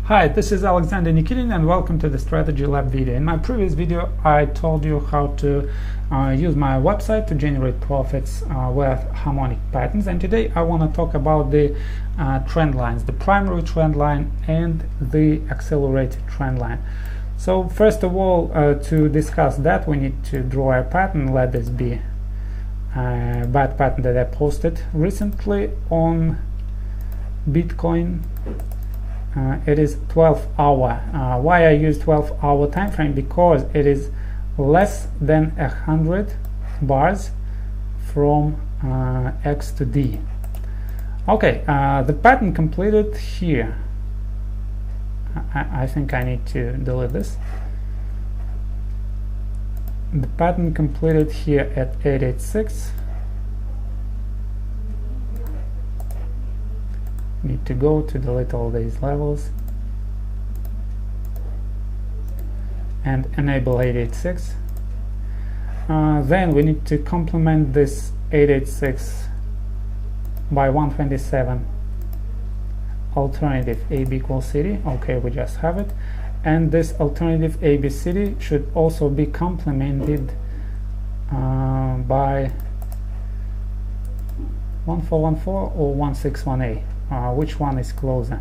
Hi, this is Alexander Nikitin and welcome to the Strategy Lab video. In my previous video I told you how to use my website to generate profits with harmonic patterns, and today I want to talk about the trend lines, the primary trend line and the accelerated trend line. So first of all, to discuss that we need to draw a pattern. Let this be a bad pattern that I posted recently on Bitcoin. It is 12-hour. Why I use 12-hour time frame? Because it is less than 100 bars from X to D. Okay, the pattern completed here. I think I need to delete this. The pattern completed here at 886. Need to go to delete all these levels and enable 886. Then we need to complement this 886 by 127 alternative AB equals CD. Okay, we just have it, and this alternative ABCD should also be complemented by 1414 or 161A. Which one is closer?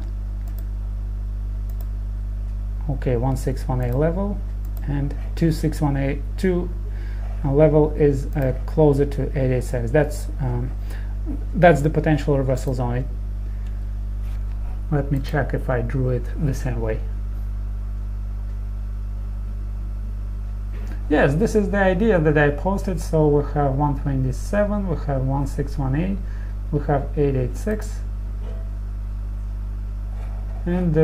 Okay, 161A level and 261A 2 level is closer to 886. That's the potential reversal zone. Let me check if I drew it the same way. Yes, this is the idea that I posted. So we have 127, we have 161A, we have 886. And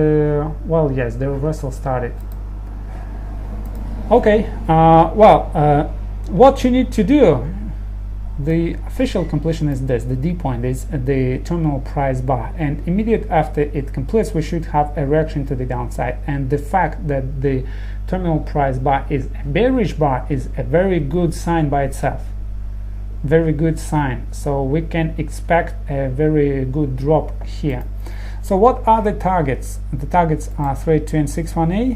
well, yes, the reversal started. Okay, what you need to do, the official completion is this. The D point is the terminal price bar, and immediate after it completes we should have a reaction to the downside. And the fact that the terminal price bar is a bearish bar is a very good sign by itself. Very good sign. So we can expect a very good drop here. So what are the targets? The targets are 32 and 61A,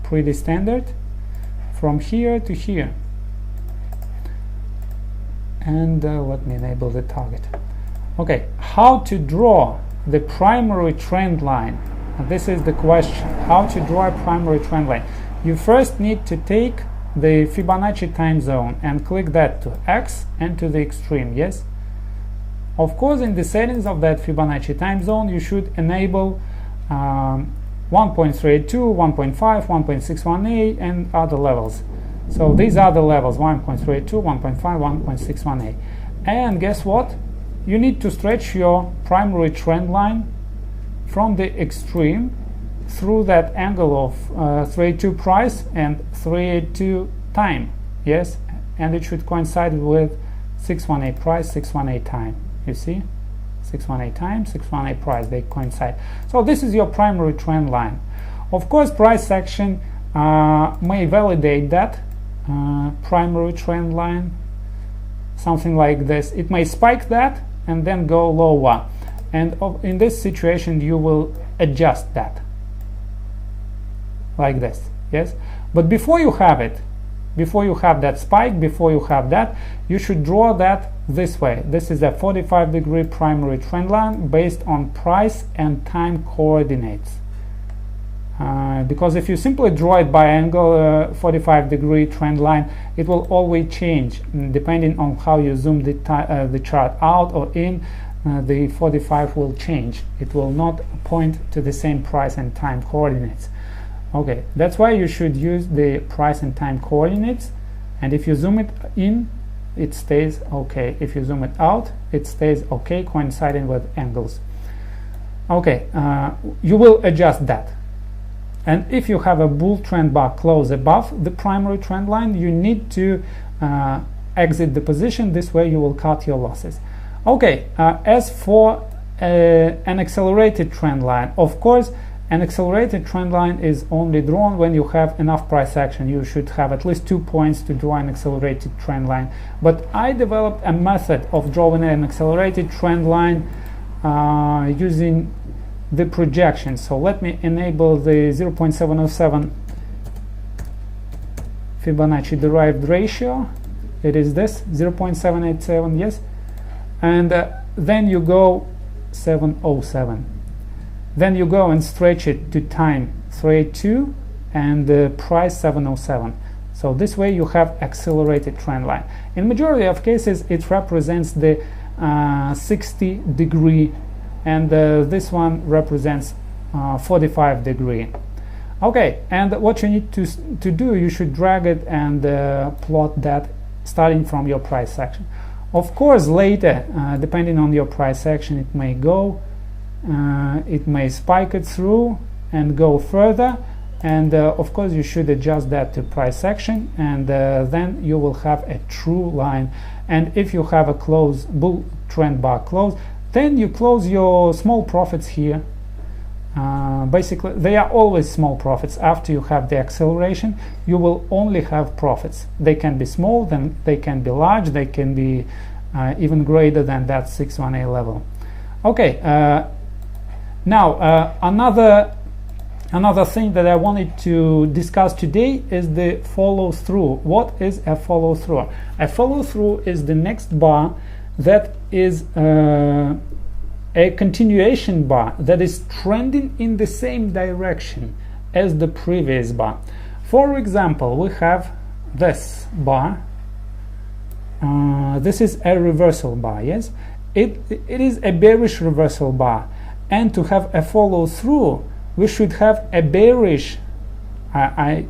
pretty standard, from here to here. And let me enable the target. Okay, how to draw the primary trend line? This is the question. How to draw a primary trend line? You first need to take the Fibonacci time zone and click that to X and to the extreme, yes? Of course, in the settings of that Fibonacci time zone, you should enable 1.32, 1.5, 1.61A, and other levels. So these are the levels: 1.32, 1.5, 1.61A. And guess what? You need to stretch your primary trend line from the extreme through that angle of 382 price and 382 time. Yes, and it should coincide with 618 price, 618 time. You see, 618 time, 618 price, they coincide. So this is your primary trend line. Of course, price action may validate that primary trend line, something like this. It may spike that and then go lower, and in this situation you will adjust that like this, yes? But before you have it, before you have that spike, before you have that, you should draw that this way. This is a 45-degree primary trend line based on price and time coordinates. Because if you simply draw it by angle, 45-degree trend line, it will always change depending on how you zoom the chart out or in. The 45 will change. It will not point to the same price and time coordinates. Okay, that's why you should use the price and time coordinates, and if you zoom it in, it stays okay. If you zoom it out, it stays okay, coinciding with angles. Okay, you will adjust that. And if you have a bull trend bar close above the primary trend line, you need to exit the position. This way you will cut your losses. Okay, as for an accelerated trend line, of course, an accelerated trend line is only drawn when you have enough price action. You should have at least 2 points to draw an accelerated trend line. But I developed a method of drawing an accelerated trend line using the projection. So let me enable the 0.707 Fibonacci derived ratio. It is this 0.787, yes, and then you go 707. Then you go and stretch it to time 382 and the price 707. So this way you have accelerated trend line. In majority of cases it represents the 60 degree, and this one represents 45 degree. Okay, and what you need to do, you should drag it and plot that starting from your price section. Of course later, depending on your price section, it may go, it may spike it through and go further, and of course you should adjust that to price section, and then you will have a true line. And if you have a close bull trend bar close, then you close your small profits here. Basically they are always small profits. After you have the acceleration, you will only have profits. They can be small, then they can be large, they can be even greater than that 61A level. Okay, now another thing that I wanted to discuss today is the follow through. What is a follow through? A follow through is the next bar that is a continuation bar that is trending in the same direction as the previous bar. For example, we have this bar. This is a reversal bar, yes? It is a bearish reversal bar, and to have a follow through we should have a bearish, I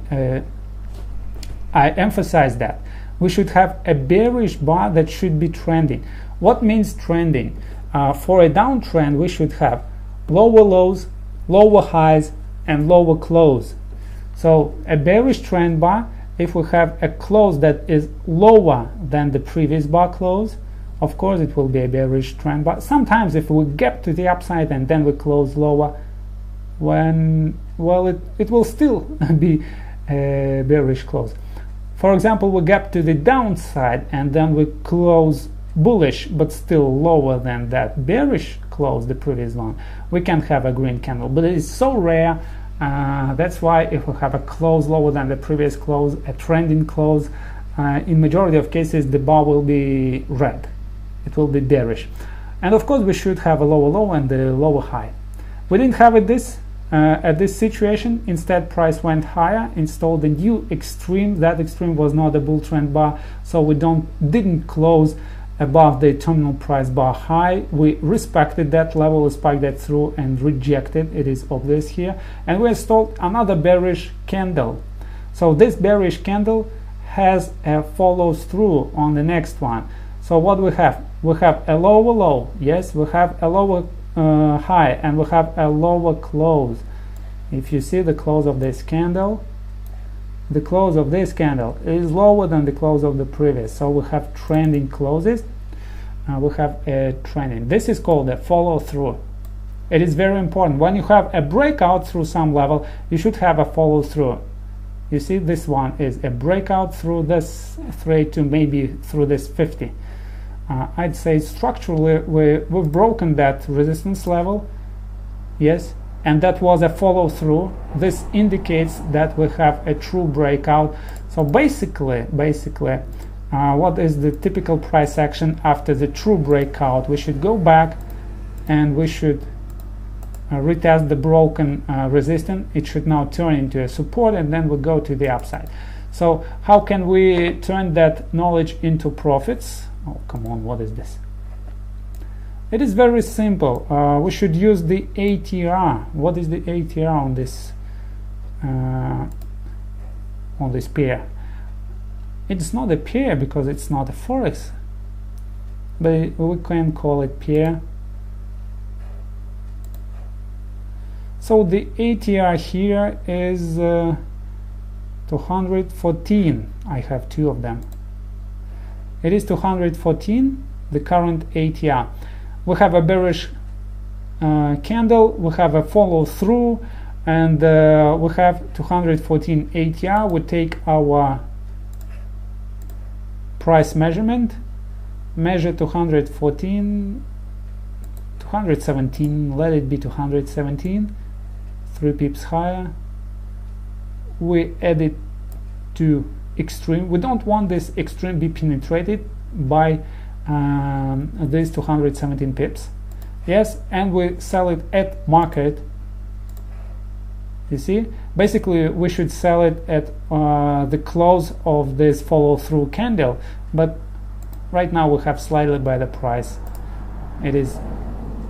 emphasize that, we should have a bearish bar that should be trending. What means trending? For a downtrend we should have lower lows, lower highs, and lower close. So a bearish trend bar, if we have a close that is lower than the previous bar close, of course it will be a bearish trend bar. Sometimes if we gap to the upside and then we close lower, it will still be a bearish close. For example, we gap to the downside and then we close bullish but still lower than that bearish close, the previous one, we can have a green candle, but it is so rare. That's why if we have a close lower than the previous close, a trending close, in majority of cases the bar will be red, it will be bearish. And of course we should have a lower low and a lower high. We didn't have it at this situation. Instead price went higher, installed a new extreme. That extreme was not a bull trend bar, so we didn't close above the terminal price bar high. We respected that level, spiked that through and rejected. It is obvious here, and we installed another bearish candle. So this bearish candle has a follows through on the next one. So what we have a lower low, yes, we have a lower high, and we have a lower close. If you see the close of this candle, the close of this candle is lower than the close of the previous, so we have trending closes. We have a trending. This is called a follow through. It is very important. When you have a breakout through some level, you should have a follow through. You see, this one is a breakout through this 382, maybe through this 50. I'd say structurally we've broken that resistance level, yes, and that was a follow through. This indicates that we have a true breakout. So basically what is the typical price action after the true breakout? We should go back and we should retest the broken resistance. It should now turn into a support, and then we go to the upside. So how can we turn that knowledge into profits? Oh, come on, what is this? It is very simple. We should use the ATR. What is the ATR on this pair? It's not a pair because it's not a forex, but we can call it pair. So the ATR here is 214. I have two of them. It is 214, the current ATR. We have a bearish candle, we have a follow through, and we have 214 ATR. We take our price measurement, measure 214 217, let it be 217, 3 pips higher. We add it to extreme. We don't want this extreme be penetrated by these 217 pips. Yes, and we sell it at market. You see, basically we should sell it at the close of this follow-through candle, but right now we have slightly better price. It is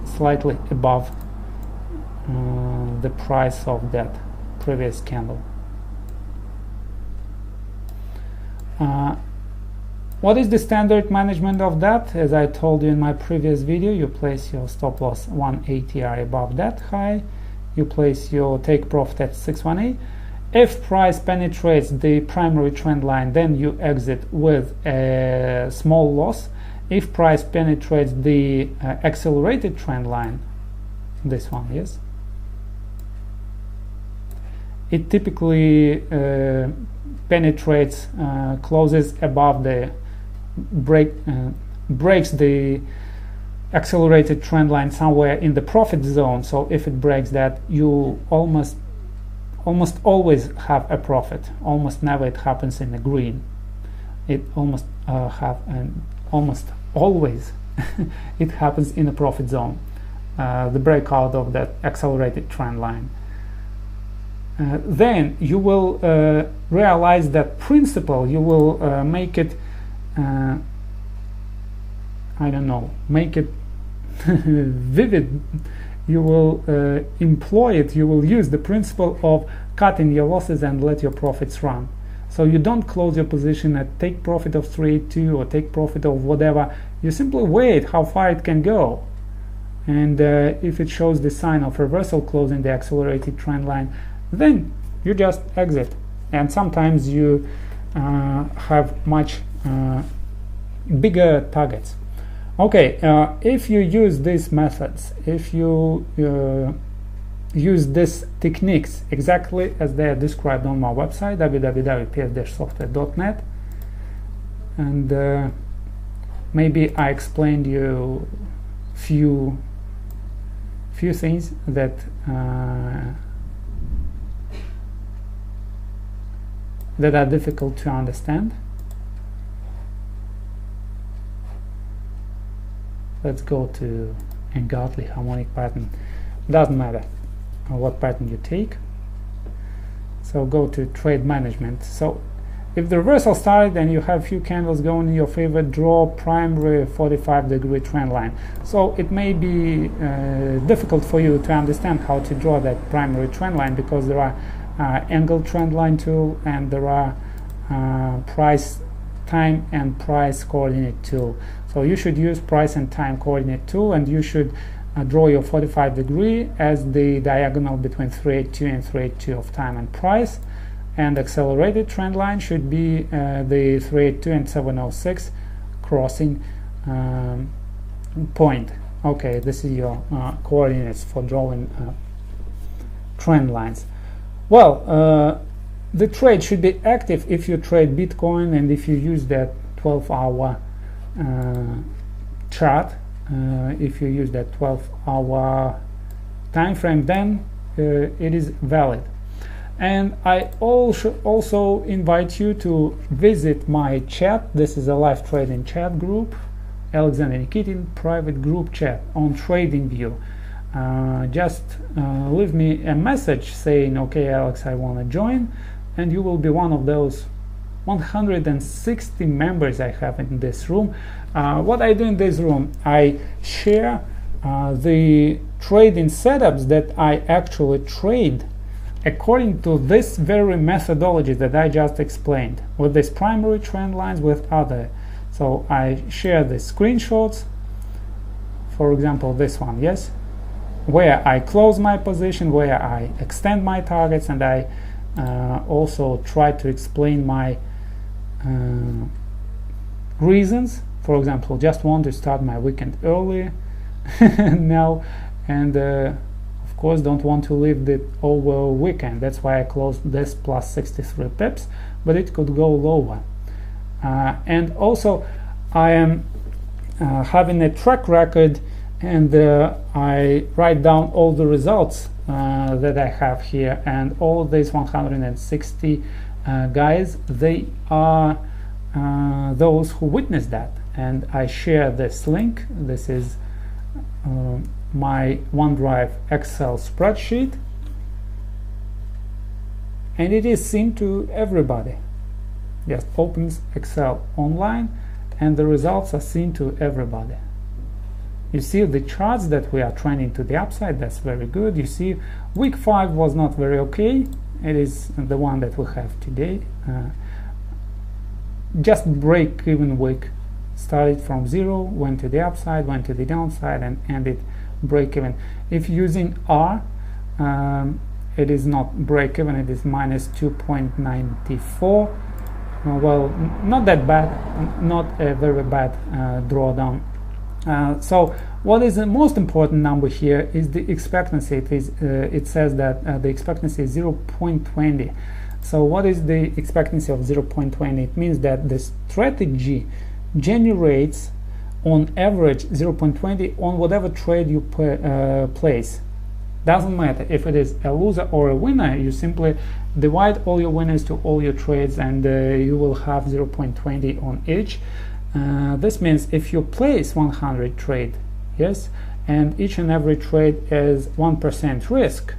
slightly above the price of that previous candle. What is the standard management of that? As I told you in my previous video, you place your stop loss 180 or above that high. You place your take profit at 618. If price penetrates the primary trend line, then you exit with a small loss. If price penetrates the accelerated trend line, this one, yes, it typically penetrates, closes above the breaks the accelerated trend line somewhere in the profit zone. So if it breaks that, you almost always have a profit. Almost never it happens in the green. It almost always it happens in the profit zone, the breakout of that accelerated trend line. Then you will realize that principle. You will make it I don't know, make it vivid. You will employ it. You will use the principle of cutting your losses and let your profits run. So you don't close your position at take profit of 382 or take profit of whatever. You simply wait how far it can go, and if it shows the sign of reversal closing the accelerated trend line, then you just exit. And sometimes you have much bigger targets. Okay, if you use these methods, if you use these techniques exactly as they are described on my website, www.ps-software.net, and maybe I explained you few things that that are difficult to understand. Let's go to ungodly harmonic pattern. Doesn't matter what pattern you take. So go to trade management. So if the reversal started and you have few candles going in your favor, draw primary 45-degree trend line. So it may be difficult for you to understand how to draw that primary trend line, because there are angle trend line tool, and there are price, time and price coordinate tool. So you should use price and time coordinate tool, and you should draw your 45-degree as the diagonal between 382 and 382 of time and price, and accelerated trend line should be the 382 and 706 crossing point. Okay, this is your coordinates for drawing trend lines. Well, the trade should be active if you trade Bitcoin, and if you use that 12-hour chart, if you use that 12-hour time frame, then it is valid. And I also invite you to visit my chat. This is a live trading chat group, Alexander Nikitin private group chat on TradingView. Just leave me a message saying, okay Alex, I want to join, and you will be one of those 160 members I have in this room. What I do in this room, I share the trading setups that I actually trade according to this very methodology that I just explained, with these primary trend lines, with other. So I share the screenshots, for example this one, yes, where I close my position, where I extend my targets, and I also try to explain my reasons. For example, just want to start my weekend early now, and of course don't want to leave the over weekend. That's why I closed this plus 63 pips, but it could go lower. And also I am having a track record and I write down all the results that I have here, and all these 160 guys, they are those who witnessed that. And I share this link. This is my OneDrive Excel spreadsheet, and it is seen to everybody. Just opens Excel online and the results are seen to everybody. You see the charts that we are trending to the upside. That's very good. You see week 5 was not very okay. It is the one that we have today. Just break even week. Started from 0, went to the upside, went to the downside, and ended break even. If using R, it is not break even, it is minus 2.94. Well, not that bad, not a very bad drawdown. So what is the most important number here is the expectancy. It says that the expectancy is 0.20. So what is the expectancy of 0.20? It means that the strategy generates on average 0.20 on whatever trade you place. Doesn't matter if it is a loser or a winner. You simply divide all your winners to all your trades, and you will have 0.20 on each. This means if you place 100 trade, yes, and each and every trade is 1% risk,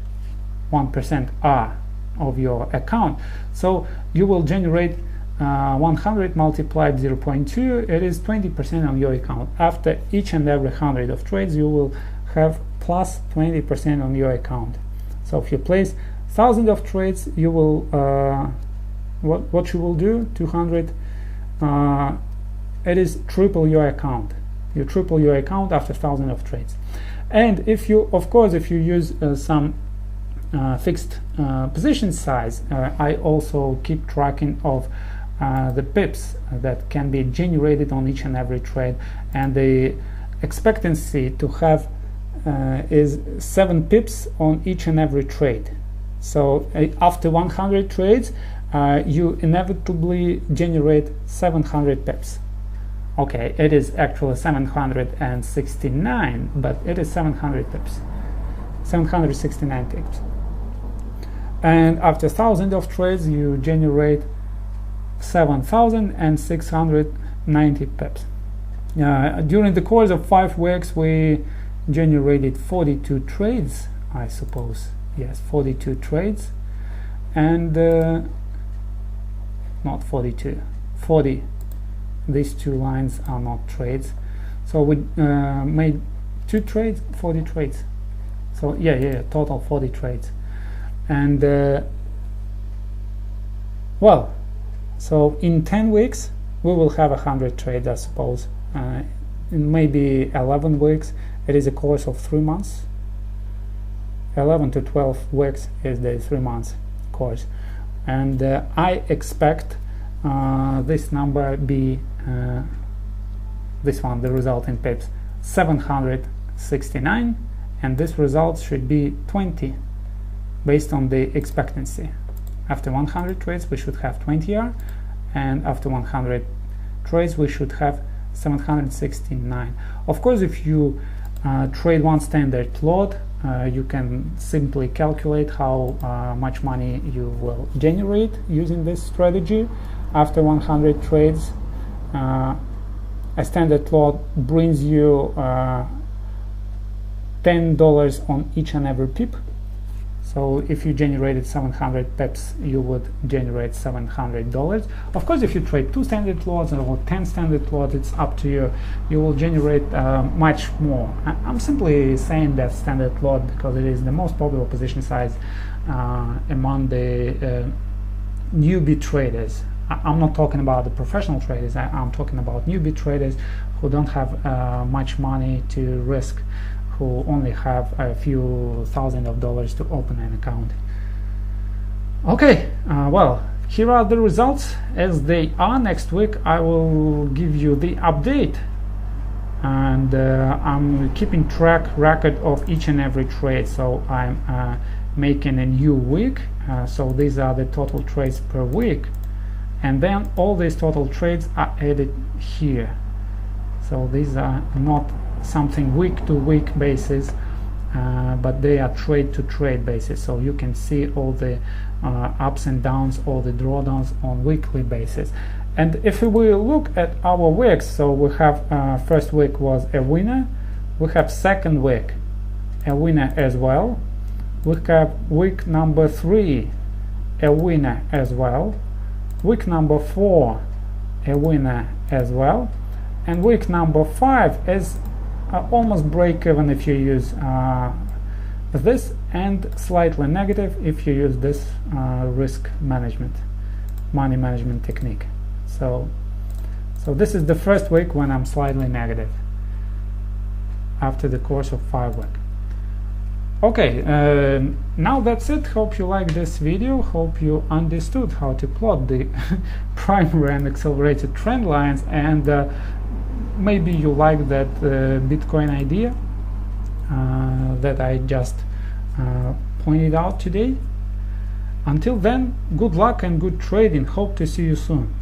1% R of your account, so you will generate 100 multiplied 0.2, it is 20% on your account. After each and every 100 of trades, you will have plus 20% on your account. So if you place 1,000 of trades, you will what you will do, 200, it is triple your account. You triple your account after 1,000 of trades. And if you, of course, if you use some fixed position size, I also keep tracking of the pips that can be generated on each and every trade, and the expectancy to have is 7 pips on each and every trade. So after 100 trades, you inevitably generate 700 pips. Okay, it is actually 769, but it is 700 pips, 769 pips. And after 1,000 of trades, you generate 7,690 pips. During the course of 5 weeks, we generated 42 trades, I suppose. Yes, 42 trades, and not 42, 40. These two lines are not trades. So we made 2 trades, 40 trades. So yeah, total 40 trades. And well, so in 10 weeks we will have 100 trades, I suppose. In maybe 11 weeks, it is a course of 3 months. 11 to 12 weeks is the 3 months course, and I expect this number be this one, the result in pips, 769, and this result should be 20 based on the expectancy. After 100 trades we should have 20 R, and after 100 trades we should have 769. Of course, if you trade one standard lot, you can simply calculate how much money you will generate using this strategy. After 100 trades, a standard lot brings you $10 on each and every pip. So if you generated 700 pips, you would generate $700. Of course, if you trade 2 standard lots or 10 standard lots, it's up to you. You will generate much more. I'm simply saying that standard lot because it is the most popular position size among the newbie traders. I'm not talking about the professional traders. I'm talking about newbie traders who don't have much money to risk, who only have a few thousand of dollars to open an account. Okay, well, here are the results as they are. Next week I will give you the update, and I'm keeping record of each and every trade. So I'm making a new week, so these are the total trades per week, and then all these total trades are added here. So these are not something week to week basis, but they are trade to trade basis, so you can see all the ups and downs, all the drawdowns on weekly basis. And if we look at our weeks, so we have first week was a winner, we have second week a winner as well, we have week number 3 a winner as well, week number 4 a winner as well, and week number 5 is almost break even if you use this, and slightly negative if you use this risk management, money management technique. So this is the first week when I'm slightly negative after the course of 5 weeks. Okay, now that's it. Hope you liked this video. Hope you understood how to plot the primary and accelerated trend lines, and maybe you like that Bitcoin idea that I just pointed out today. Until then, good luck and good trading. Hope to see you soon.